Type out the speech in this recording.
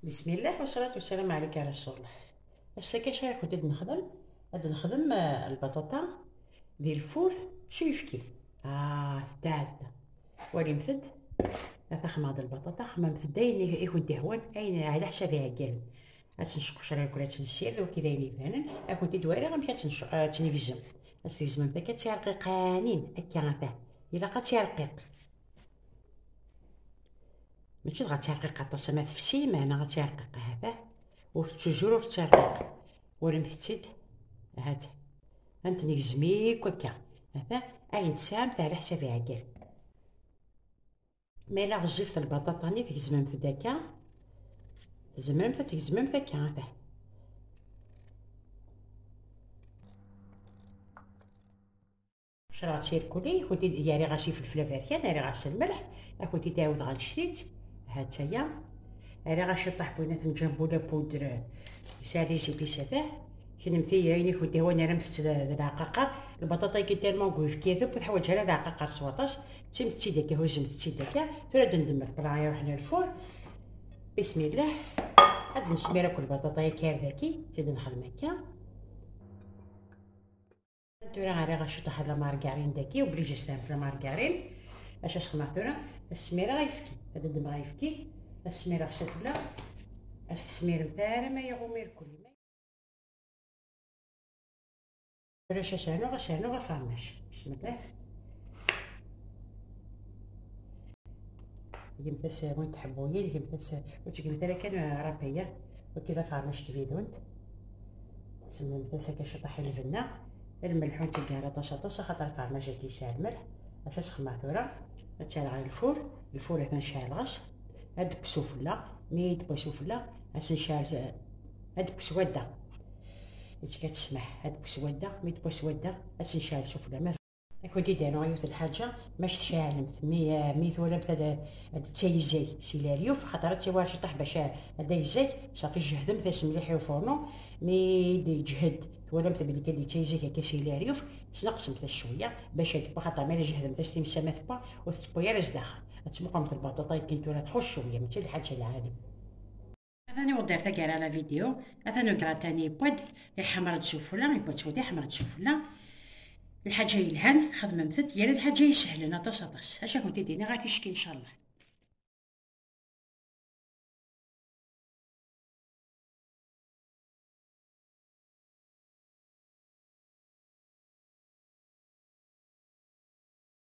بسم الله والصلاة والسلام عليك يا رسول الله. هسا كاش راه كنت نخدم البطاطا ديال الفول شويفكي تاع ولي مثد هذا خماض البطاطا خمام مثداين يكون دهوان اين على حسابي عقال تنشق شرايك ولا تنسير وكذا يبانن كنت دويره غنمشي تنفزم تيزمن تا كتسير رقيقانين هكا غافاه الا قاتسير رقيق ماشي غترقيق طاسه ما تفسي معنا غترقيق هذا وتجور وترقيق ورمتيد هاد انتني زميك هكا هذا عين سام تاع على حسابي عقال ما الا غزيفت البطاطا ني تجزمم في داكا تجزمم داكا هذا شرا تيركولي خدي يعني غاشي فلفله فريان راه غاس الملح اخدي تعاود غنشريت هاد تايا راه غاشي طاح بينات نجنبو لا بودر سالي سي بيسافه كنمثي يعني خدي هو انا رمت العقاقه البطاطا كي تالمون كويف كيثوب تحوجها على العقاقه رصواطاس تمتي داكا هزمت تي داكا ترى ندمر بلايا وحنا الفور بسم الله هاد نسميرا كل بطاطا كار ذاكي تزيد نخدم هكا تورا غير غنشوط واحد المارغارين داكي وبليجي سلام في المارغارين اش خدمه تورا السميره غيفكي هذا الدم غيفكي السميره سفلى السمير نتاعنا ما يغمر كل ما باش غسانو غفرماش بسم الله يمتاس وين تحبوين يمتاس وتقلت لك انا رابيه وكذا فرماش تفيدونت تسمى يمتاس كاش طاح الفنه الملح وتلقاها طاسه خاطر فرماش كيساع الملح باش تخمع ثورا تشعل على الفور تنشعل غاس هاد بسفله ميد بسفله نشعل هاد بسوده كتسمح هاد بسوده ميد بسوده نشعل سفله ما كنتي دانو عيوت الحاجه ماش تشعلمت مي ثولمت هذا تايزاي سيلاريوف خاطر تيوار شي طاح باش هذا يزاي صافي جهدم ثاس مليح وفورنو مي يجهد ولمت بلي كدي تايزاي هكا سيلاريوف تنقسم حتى شويه باش هاد خاطر مالا جهدم ثاس تيمسا ما وتبويا راس داخل تبقى مثل البطاطا كنتو راه تخش شويه ماشي الحاجه العادي هذا نودر ثقال على فيديو هذا نقرا تاني بود حمرت سفله يبغى تودي حمرت سفله الحاجه يلهان خدمه مثل يا الحاجه يسهل انا طاس اش كنتي ديري غادي تشكي ان شاء الله.